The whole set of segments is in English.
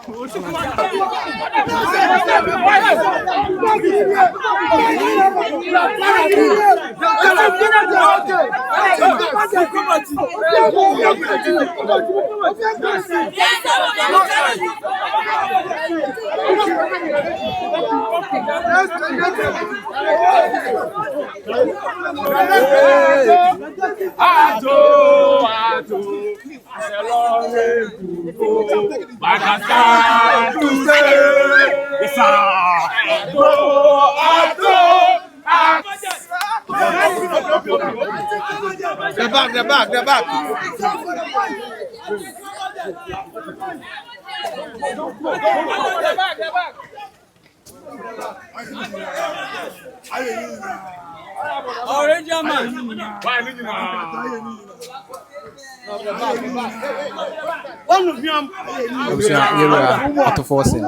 The back. Orange man. Ato Forson.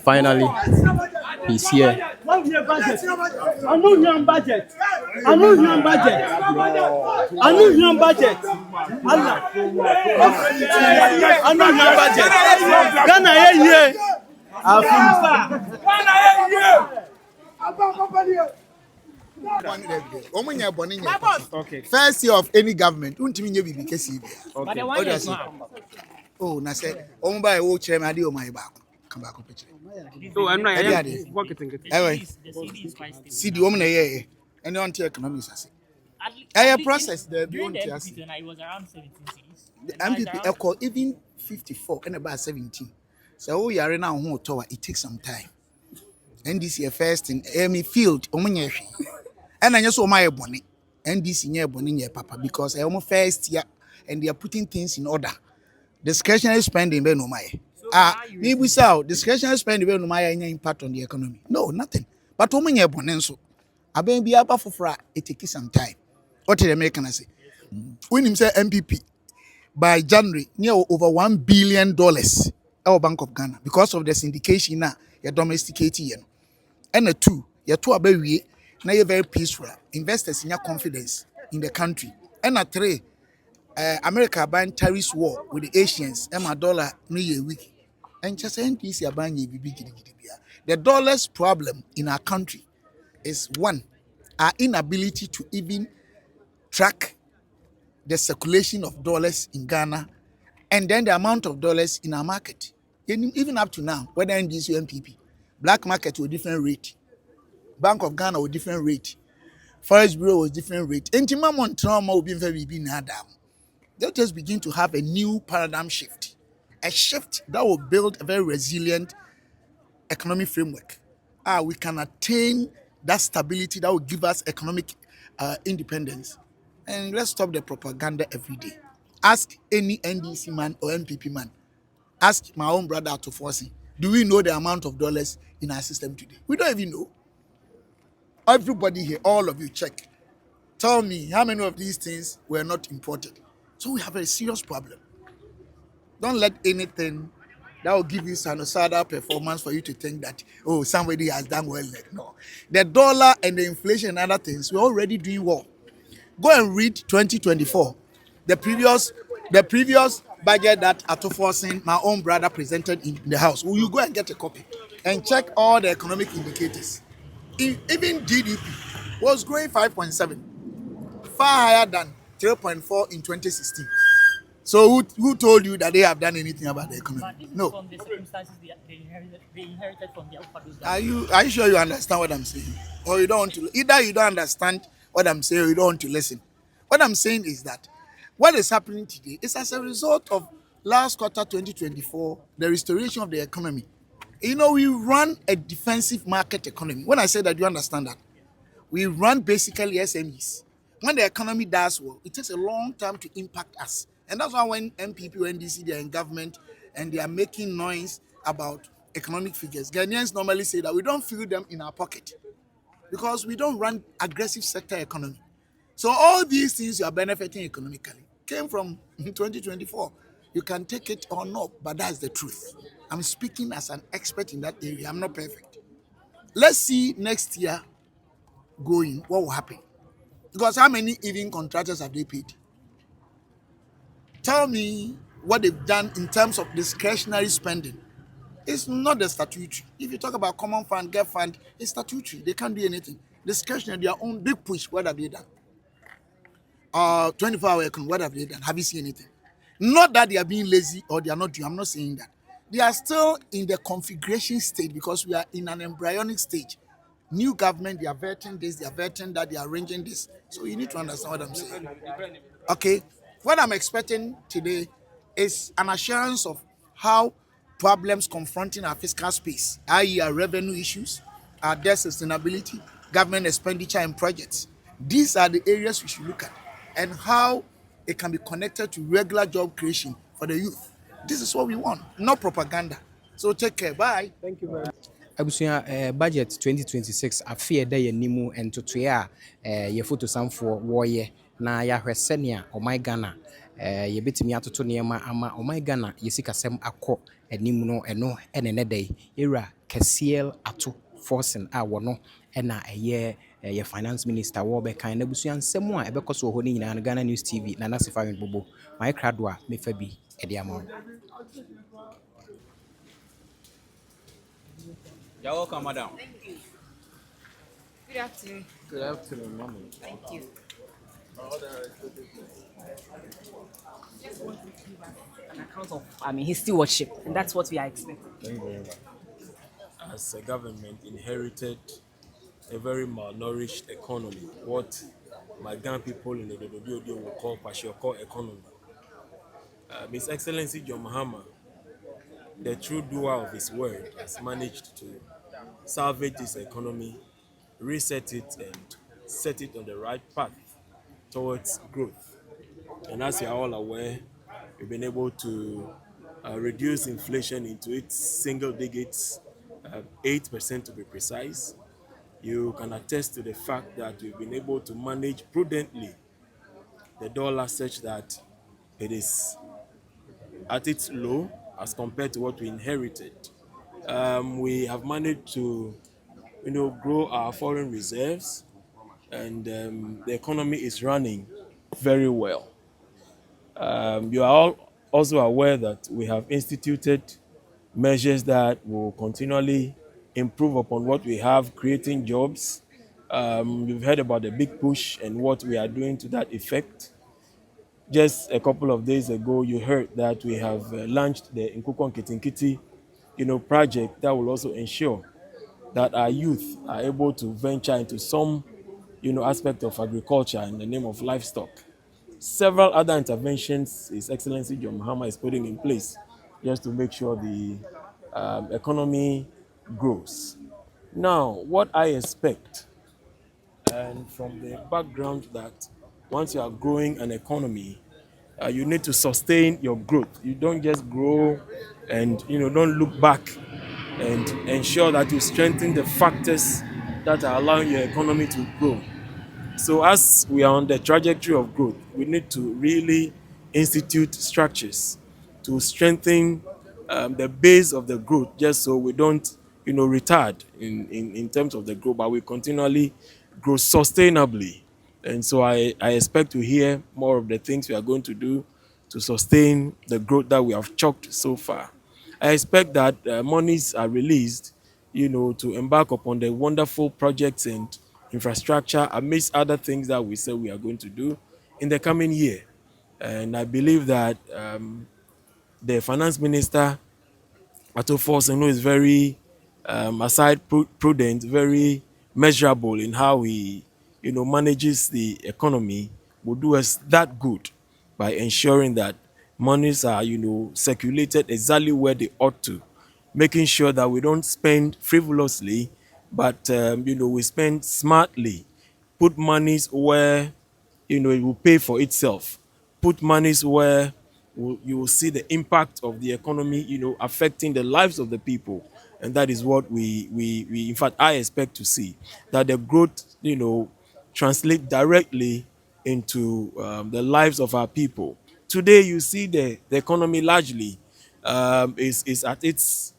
Finally, he's here. I know your budget. Ghana here. Okay. First year of any government, oh, na say, by wo chairman ade o my back. Come back up. So I'm not Cedi woman here. And on to economics as a process there during the MPP I was around 17 cities. The MPP equal even 54 and about 17. So we are now home tower, it takes some time. NDC first in Army field, and I just saw my bonnet. NDC near bonnet papa because I almost first year and they are putting things in order. Discretionary spending, no my. Maybe so discretionary spending no my any impact on the economy. No, nothing. But woman near bonnet so. I be up for it takes some time. What did the American say? When him say MPP by January near over $1 billion our Bank of Ghana because of the syndication now you're domesticating. And the two, you're two are very now you're very peaceful. Investors in your confidence in the country. And a three, America buying tariffs war with the Asians and my dollar New Year week. And just NDC are buying the dollar's problem in our country is one, our inability to even track the circulation of dollars in Ghana and then the amount of dollars in our market. Even up to now, whether NDC or MPP, black market with different rate, Bank of Ghana with different rate, Forest Bureau was different rate. Intimamon trauma will be very big now. They'll just begin to have a new paradigm shift, a shift that will build a very resilient economic framework. We can attain that stability that will give us economic independence. And let's stop the propaganda every day. Ask any NDC man or MPP man. Ask my own brother Ato Forson. Do we know the amount of dollars in our system today? We don't even know. Everybody here, all of you, check. Tell me how many of these things were not imported. So we have a serious problem. Don't let anything that will give you some other performance for you to think that, oh, somebody has done well. No. The dollar and the inflation and other things, we're already doing well. Go and read 2024. The previous budget that Ato Forson, my own brother, presented in the House. Will you go and get a copy and check all the economic indicators? Even GDP was growing 5.7, far higher than 3.4 in 2016. So who told you that they have done anything about the economy? But this No. is from the circumstances they inherited from their fathers. Are you sure you understand what I'm saying? Or you don't want to? Either you don't understand what I'm saying or you don't want to listen. What I'm saying is that what is happening today is as a result of last quarter 2024, the restoration of the economy. You know, we run a defensive market economy. When I say that, you understand that? We run basically SMEs. When the economy does well, it takes a long time to impact us. And that's why when MPP or NDC, they are in government and they are making noise about economic figures, Ghanaians normally say that we don't feel them in our pocket because we don't run aggressive sector economy. So all these things you are benefiting economically came from 2024. You can take it or not, but that's the truth. I'm speaking as an expert in that area. I'm not perfect. Let's see next year going, what will happen? Because how many even contractors have they paid? Tell me what they've done in terms of discretionary spending It's not the statutory. If you talk about common fund, get fund, it's statutory. They can't do anything. Discretionary, their own big push. What have they done? 24-hour economy, what have they done? Have you seen anything? Not that they are being lazy or they are not doing. I'm not saying that. They are still in the configuration stage because we are in an embryonic stage. New government, they are vetting this, they are vetting that, they are arranging this. So you need to understand what I'm saying. Okay, what I'm expecting today is an assurance of how problems confronting our fiscal space, i.e., our revenue issues, our debt sustainability, government expenditure, and projects. These are the areas we should look at, and how it can be connected to regular job creation for the youth. This is what we want, not propaganda. So take care. Bye. abusua budget 2026 afie da ye nimu entotoe a ye photo samfo woye na ya hwese ne oman Ghana ye betimi atoto niema ama oman Ghana yesikasem akọ animu no eno ene dai era Kesiel Ato Forson a wono ena eye ye finance minister wo be kan na abusua nsem a ebekoso ho ni nyina no Ghana News TV na nasifa wen bobo my crado a mefa bi ede ama. You're welcome, madam. Thank you. Good afternoon. Good afternoon, mommy. Thank you. Just want to give us an account of his stewardship, and that's what we are expecting. Thank you very much. As a government inherited a very malnourished economy, what my Ghana people in the WDO will call Pashioko economy. His Excellency John Mahama, the true doer of his word, has managed to salvage this economy, reset it, and set it on the right path towards growth. And as you are all aware, we've been able to reduce inflation into its single digits, 8% to be precise. You can attest to the fact that we've been able to manage prudently the dollar such that it is at its low as compared to what we inherited. We have managed to, grow our foreign reserves, and the economy is running very well. You are all also aware that we have instituted measures that will continually improve upon what we have, creating jobs. You've heard about the big push and what we are doing to that effect. Just a couple of days ago, you heard that we have launched the Nkukon Kitinkiti, project that will also ensure that our youth are able to venture into some, aspect of agriculture in the name of livestock. Several other interventions His Excellency John Mahama is putting in place just to make sure the economy grows. Now, what I expect, and from the background that once you are growing an economy, you need to sustain your growth. You don't just grow and don't look back, and ensure that you strengthen the factors that are allowing your economy to grow. So as we are on the trajectory of growth, we need to really institute structures to strengthen the base of the growth, just so we don't retard in terms of the growth, but we continually grow sustainably. And so I expect to hear more of the things we are going to do to sustain the growth that we have chalked so far. I expect that monies are released, to embark upon the wonderful projects and infrastructure amidst other things that we say we are going to do in the coming year. And I believe that the finance minister, Ato Forson, who is very aside prudent, very measurable in how he manages the economy, will do us that good by ensuring that monies are circulated exactly where they ought to, making sure that we don't spend frivolously, but we spend smartly, put monies where it will pay for itself, put monies where you will see the impact of the economy, affecting the lives of the people. And that is what we in fact, I expect to see, that the growth, translate directly into the lives of our people. Today, you see the economy largely is at its,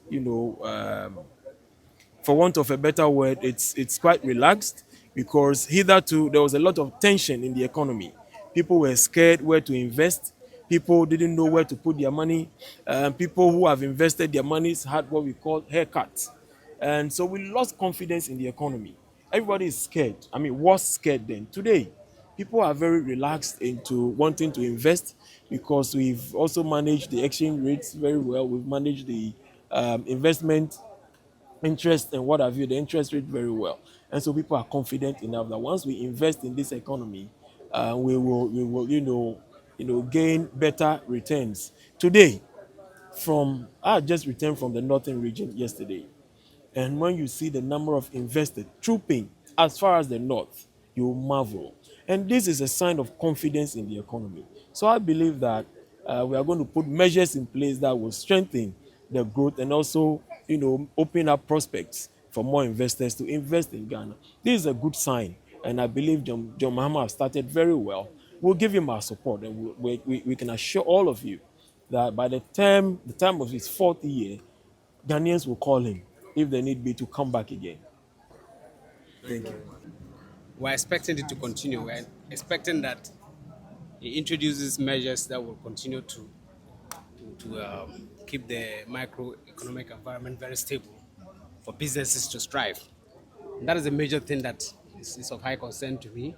for want of a better word, it's quite relaxed, because hitherto there was a lot of tension in the economy. People were scared where to invest. People didn't know where to put their money. People who have invested their monies had what we call haircuts. And so we lost confidence in the economy. Everybody is scared. I mean, was scared then. Today, people are very relaxed into wanting to invest because we've also managed the exchange rates very well. We've managed the investment interest and what have you, the interest rate very well. And so people are confident enough that once we invest in this economy, we will gain better returns. Today, I just returned from the northern region yesterday. And when you see the number of investors trooping as far as the north, you marvel. And this is a sign of confidence in the economy. So I believe that we are going to put measures in place that will strengthen the growth and also, open up prospects for more investors to invest in Ghana. This is a good sign, and I believe John Mahama has started very well. We'll give him our support, and we can assure all of you that by the time of his fourth year, Ghanaians will call him if they need be to come back again. Thank you. We're expecting it to continue. We're expecting that he introduces measures that will continue to keep the microeconomic environment very stable for businesses to strive. And that is a major thing that is of high concern to me.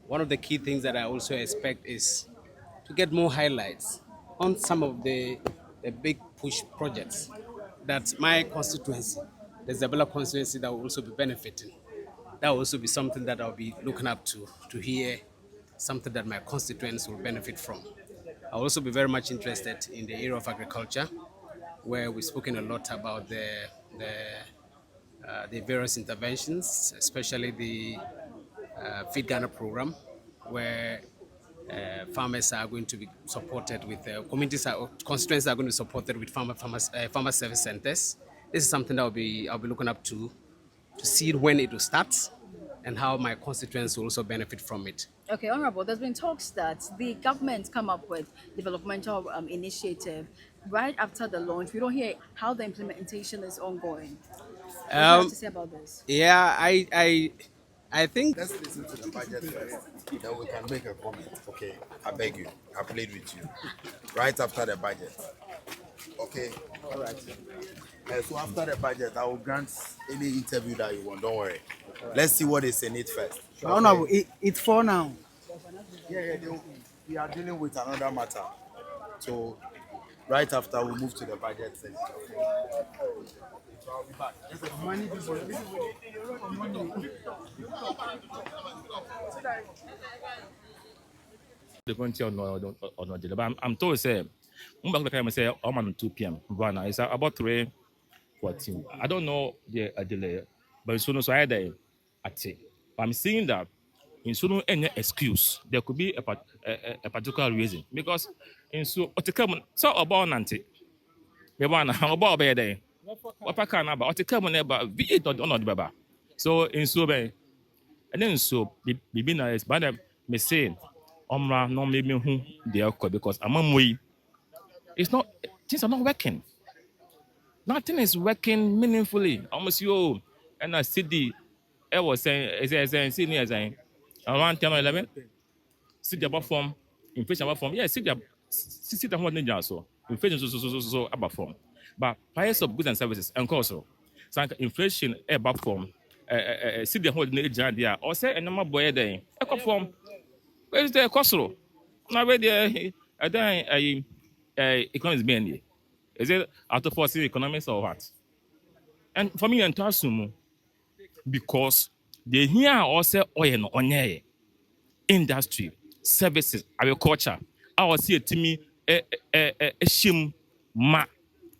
One of the key things that I also expect is to get more highlights on some of the big push projects that my constituency, the Zabela constituency, that will also be benefiting. That will also be something that I'll be looking up to hear something that my constituents will benefit from. I'll also be very much interested in the area of agriculture, where we've spoken a lot about the various interventions, especially the Feed Ghana program, where farmers are going to be supported with constituents are going to be supported with farmer service centers. This is something that I'll be looking up to see when it will start and how my constituents will also benefit from it. Okay, Honorable, there's been talks that the government come up with developmental initiative right after the launch. We don't hear how the implementation is ongoing. What do you have to say about this? Yeah, I think Let's listen to the budget first, then we can make a comment. Okay, I beg you, I played with you. Right after the budget. Okay? All right. So after the budget, I will grant any interview that you want. Don't worry. Let's see what is in it first. Honorable, it's for now. We are dealing with another matter. So right after we move to the budget section. So I'll be back. The country or not, but I'm told say, I'm back to say I'm on 2 p.m. But it's about 3:14. I don't know the delay, but so I there at it. I'm seeing that in so any excuse there could be a particular reason because in so so about nanti, the one about be there. What I can about the come about be it or not baba. So in so be and then so be nice, but me saying. Omra no make me who they are because it's not things are not working. Nothing is working meaningfully. Almost you and a Cedi I was saying senior saying around 10 or 11 Cedi about form inflation about form. Yeah, Cedi what ninja so inflation so about form. But price of goods and services and also so inflation about form Cedi what ninja there or say a number boy there eco form. Where's the Kosoro? Now, where the economics being is it Ato Forson economics or what? And for me, and to assume because they here also oil on industry, services, agriculture. I was here to me a shim ma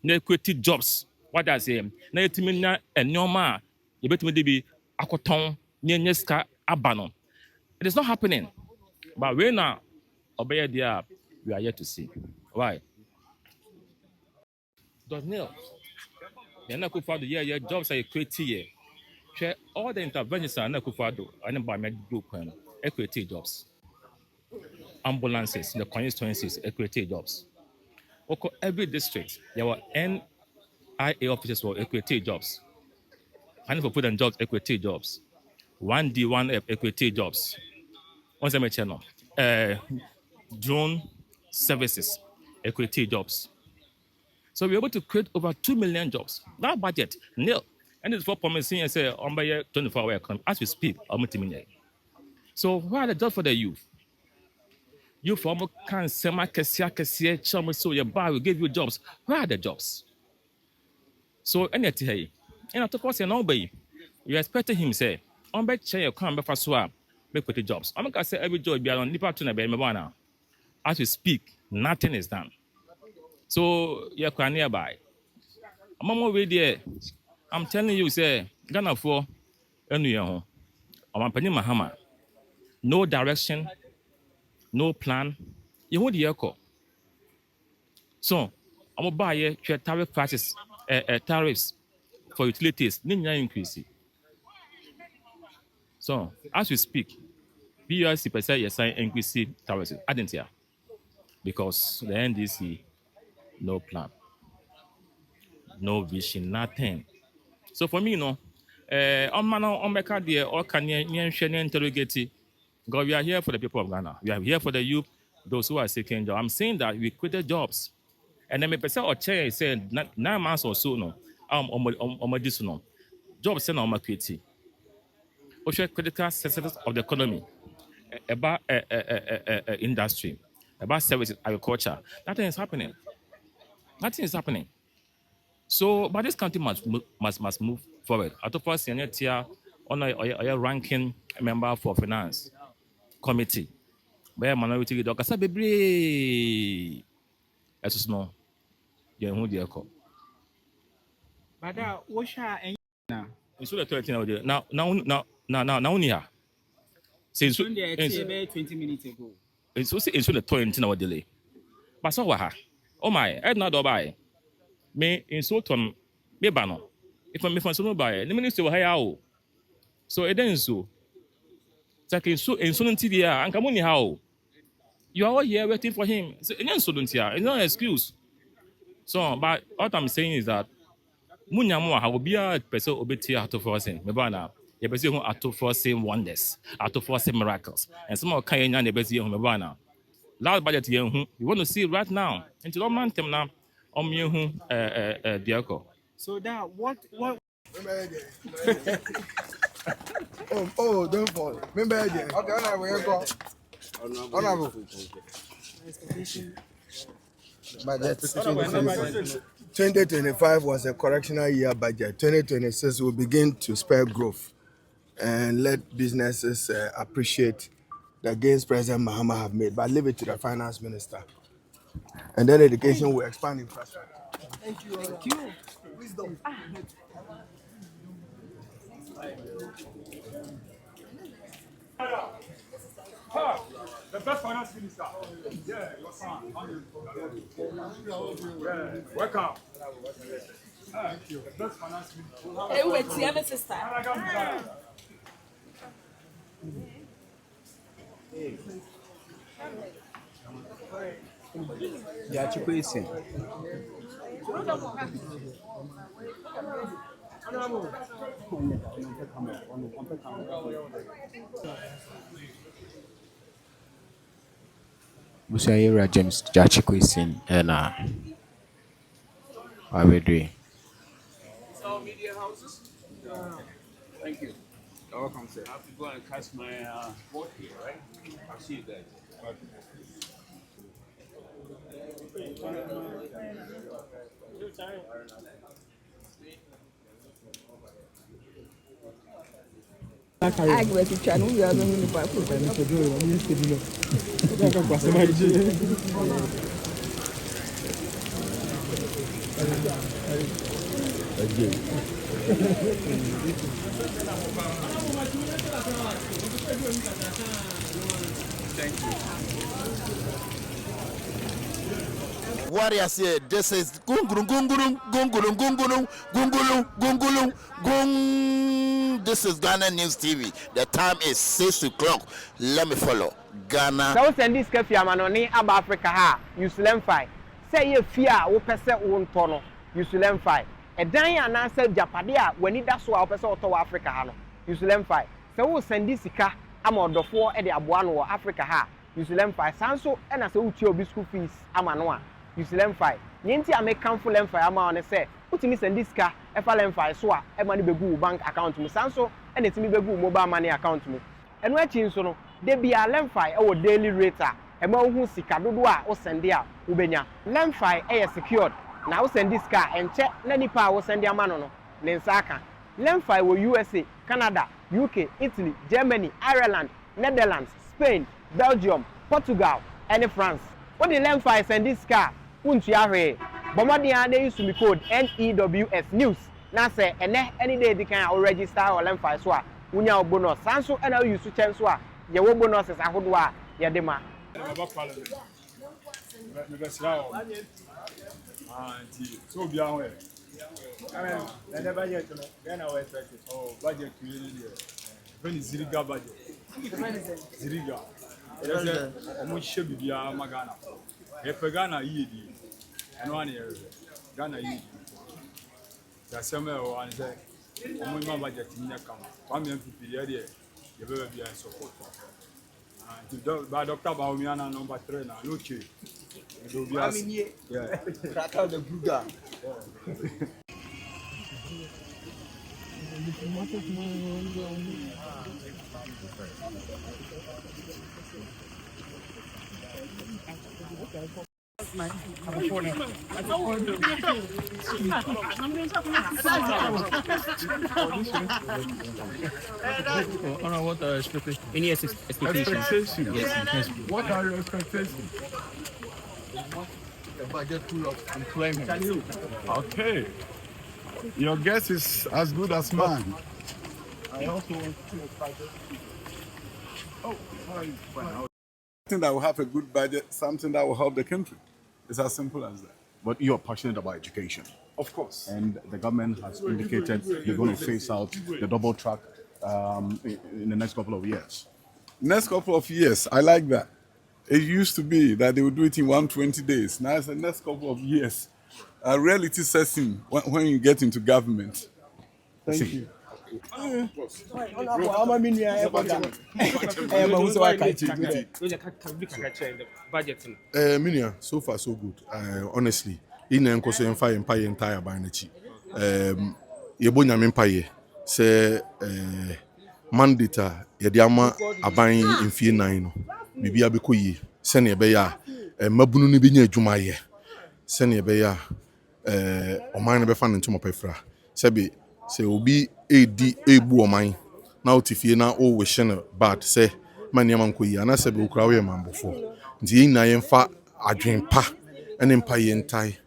na create jobs. What I say? Na to me na enyoma you bet me be akoton nyeska abano. It is not happening. But when now, obey there, we are yet to see. Why? Donnell, you're not good for the year, jobs are created here. Share all the interventions are not good for do, and by my group, equity jobs. Ambulances, the constituencies, equity jobs. Okay, every district, there were NIA offices for equity jobs. And for put jobs, equity jobs. 1D1F equity jobs. What's the channel? Drone services, equity jobs. So we're able to create over 2 million jobs. That budget, nil. And it's for promising and say, on by 24-hour economy. As we speak, so where are the jobs for the youth? Youth from can sema kesia chama so your bar will give you jobs. Where are the jobs? So anything, and Ato Forson nobody, you expected him say, on by chair your come before swap, make the jobs. I'm gonna say every job be on the part to the as we speak, nothing is done. So you're quite nearby. I'm over there. I'm telling you, say, Ghana for I'm Mahama. No direction, no plan. You want the echo. So I'm gonna buy tariff prices, tariffs for utilities, increase. So as we speak, BRC percent yes increase tariffs. I didn't hear because the NDC no plan, no vision, nothing. So for me, on Meka there, or can you interrogate? God, we are here for the people of Ghana. We are here for the youth, those who are seeking jobs. I'm saying that we created jobs. And then my person or chair said 9 months or so, no, no. Jobs send on my creativity. Also, critical sectors of the economy, about industry, about services, agriculture. Nothing is happening. Nothing is happening. So, but this country must move forward. Ato Forson here on a ranking member for finance committee. Where minority leader kasa bebre. Eso no. Ye hu de ekọ. Bada wo sha en na. Inso the 20 now here. Since 20 minutes ago. Inso the 20 now delay. But so wa ha. Oh my, I not do buy. Me insult on me bano. If I'm from so buy, the minister will hire o. So it then so. Sake insolent there and come on how. You are all here waiting for him. So insolent here. It's not an excuse. So, but what I'm saying is that Munyamoa will be a person obeti Ato Forson. Mebana. You be who Ato Forson wonders, Ato Forson miracles, and some of Kenya ne be Mebana. Last budget year, you want to see right now. Until all man them now. Diako. So that what don't fall. Remember again. Okay, honorable. Budget 2025 was a correctional year budget. 2026 will begin to spur growth and let businesses appreciate the gains President Mahama have made. But leave it to the finance minister. And then education will expand infrastructure. Thank you. Thank you. Wisdom. The best finance minister. Yeah, your son. Yeah, welcome. Thank you. The best finance minister. Hey, wait, the other sister. ya chikwese. Bushayira James Jachikwese and I will do. Media houses. Thank you. You're welcome, sir. I have to go and cast my vote here, right? I'll see you guys. Warriors here, this is gungulum gungulum gungulum gungulum gungulum gungulum gung. This is Ghana News TV. The time is 6 o'clock. Let me follow Ghana. So send this cafe amanoni aba Africa ha. You should fight. Say you fear wo pese wo ntono. You should fight. E dan ya na say Japade a wani da so a wo pese oto wa Africa ha no. You should fight. So wo send this sika amodofo e de aboa no wo Africa ha. Lemfi sanso e na se uti obi school fees ama no a Lemfi nyenti a make camfo Lemfi ama on say utimi send this car e fa Lemfi so a e ma ne begu bank account mu sanso e na timi begu mobile money account mu eno achi nso no de bia Lemfi e wo daily rate a e ma hu sika dodo a wo send a wo benya Lemfi e secured na wo send this car enche na nipa a wo send ama no ne nsaka Lemfi wo USA, Canada, UK, Italy, Germany, Ireland, Netherlands, Spain, Belgium, Portugal, and France. What the Lemfi send this car? Untu ahwe. Bomadian they use me code NEWS news. Na say any day they can register or Lemfi so a unya bonus. Sanso and use to chance so a ye wo bonuses ahodo a ye de ma. So be aware. I mean, the budget, then I was expecting. Oh, budget really there. When is Ziriga budget? Ziriga. How much should be Magana? If Ghana ED, and 1 year, Ghana ED. The summer one say, my budget in your account. 1 million to be there, you will be a support. By Dr. Baumiana number 3 now, no change. Yeah. Crack out the Buddha. What are expectations? Any expectations? Yes. What are your expectations? A budget full of employment. Okay. Your guess is as good as mine. I also want something that will have a good budget, something that will help the country. It's as simple as that. But you're passionate about education. Of course. And the government has indicated you're going to phase out the double track in the next couple of years. Next couple of years, I like that. It used to be that they would do it in 120 days. Now it's the next couple of years. Reality sets in when you get into government. Thank you. Minia, so far so good. Honestly, in enkoso empire entire by nachi. Yebo nyame empire say mandate yede ama aban mfie nan no. Bibia be koyi sene be ya mabunu no be nya adwuma ye. Sene be ya oman no be fa ne ntomo pefra. Sebe se obi edi ebu oman na otifie na o wehye no bad say maniam nkoyi ana sebe okura we mambofo. Nti yin na yemfa adwenpa ene mpa ye ntai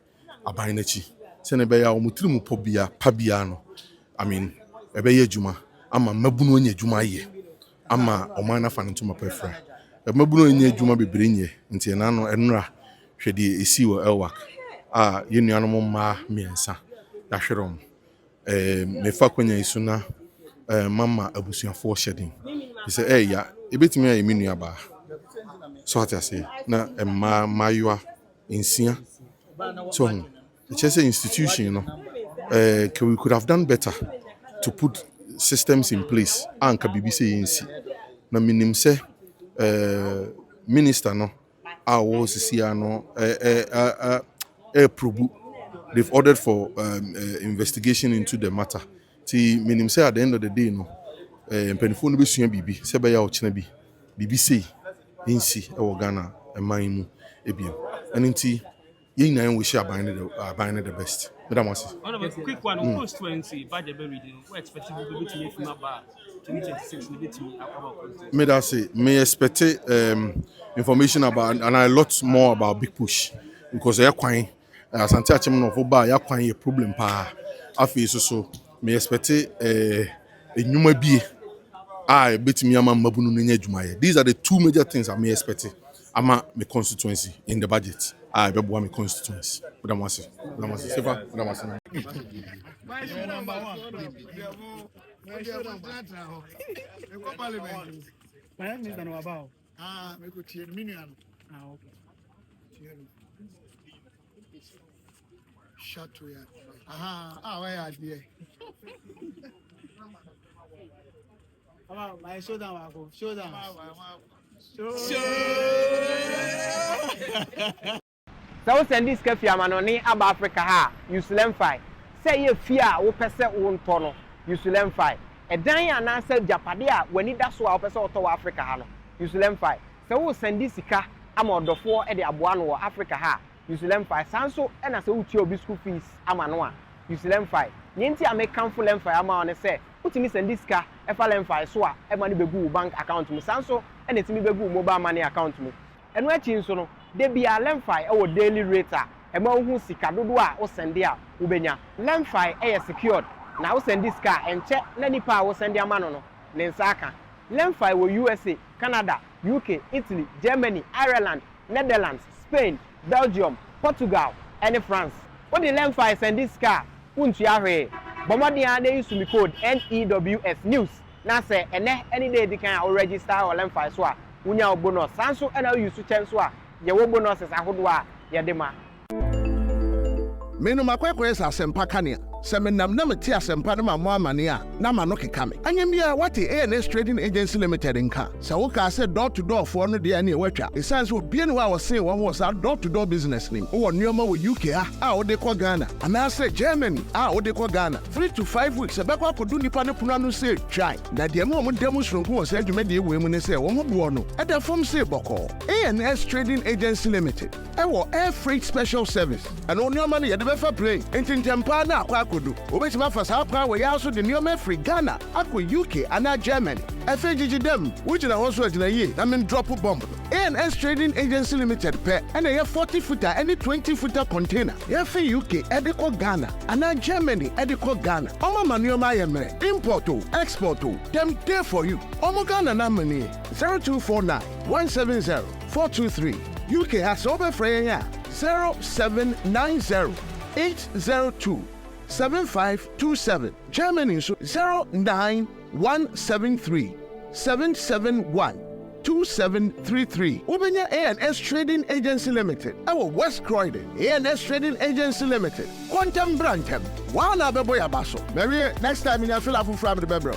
aban nachi. Sene be ya omutiri mu pobia pabia no. I mean ebe ye adwuma ama mabunu nya adwuma ye. Ama oman na fa ne ntomo pefra. Mabunu nya adwuma bebre nye nti na no enra hwede esi wo elwak yenuanom ma miensa ya hwerom me fa kwanya isuna mama abusuafo hyeden say ya ebetimi ya menua ba so ati ase na ma mayua insia so the say institution no we could have done better to put systems in place anka bibi say yinsi na minim say minister no was CCR no probu. They've ordered for investigation into the matter. See, meaning say at the end of the day, no, penifo no be sua bibi. Se be ya ochina bi. Bibi say, insi e Ghana e man mu ebiem. Enti, ye na we share buying the best. Madam Wasi. On a quick one, on post 20 budget reading. What expecting people to make from about 2026 me that say me expect information about and a lot more about Big Push because they are quite asante achim no for ba ya kwan ye problem pa afi so me expect enyuma bie betimi ama mabunu no nya adwuma ye. These are the two major things I may expect ama me constituency in the budget beboa me constituency. Madam Wasi Sefa Madam Wasi Shut to ya. Where are you? My show down. So we send this cafe amanoni aba Africa ha Usulem fi say ye fear wo pese wo nto Usulem fi edan ya na say japade a wani da so a wo pese wo to Africa ha no Usulem fi so we send this sika ama odofo e de aboa no wo Africa ha Usulem fi sanso e na say uti obi school fees ama no a Usulem fi nyenti amekanfo lem fi ama one say utimi send this sika e fa lem fi so a e ma ne begu bank account mu sanso e na timi begu mobile money account mu eno achi nso no de bia lemfi e wo daily rate a e ma hu sika dodo a wo sende a wo benya lemfi e secured na wo send this car enche na nipa a wo sende ama no ne nsaka lemfi wo USA Canada UK Italy Germany Ireland Netherlands Spain Belgium Portugal and France wo de lemfi send this car untu ahwe bomodi a dey use me code NEWS news na say ene any day di kan a register o lemfi so a unya bonus sanso ena use chance so a ye wo bonuses ahodo a ye de ma menu makwekwe sa sempa kania semenam na meti asempa na mo amane a na ma no keka me anyem bia wate ANS Trading Agency Limited nka se wo ka se door to door for no de na e watwa esanse obie ne wa wo se wo ho sa door to door business nim wo nneoma wo UK a wo de ko Ghana ana se Germany a wo de ko Ghana 3 to 5 weeks e be kwa kodu nipa ne puno anu se try na de mo demonstration ko wo se adwuma de ewe mu ne se wo ho bo no e da fom se boko ANS Trading Agency Limited e wo air freight special service ana nneoma ne ye de be fa plane entintempa na akwa kodu obetima fa sa kwa we ya so de nneoma free Ghana akwa UK ana Germany FGG dem which na also agina ye na men drop bomb ANS Trading Agency Limited pe and a 40 footer any 20 footer container ye for UK ediko Ghana ana Germany ediko Ghana omo manuoma ye mere import o export o dem there for you omo Ghana na money 0249 170 423 UK has over free 0790 802 7527 Germany 09173 771 2733 Ubenya ANS Trading Agency Limited our West Croydon ANS Trading Agency Limited Quantum Brantam Wana Beboya Basso maybe next time in your fill up from the Bebro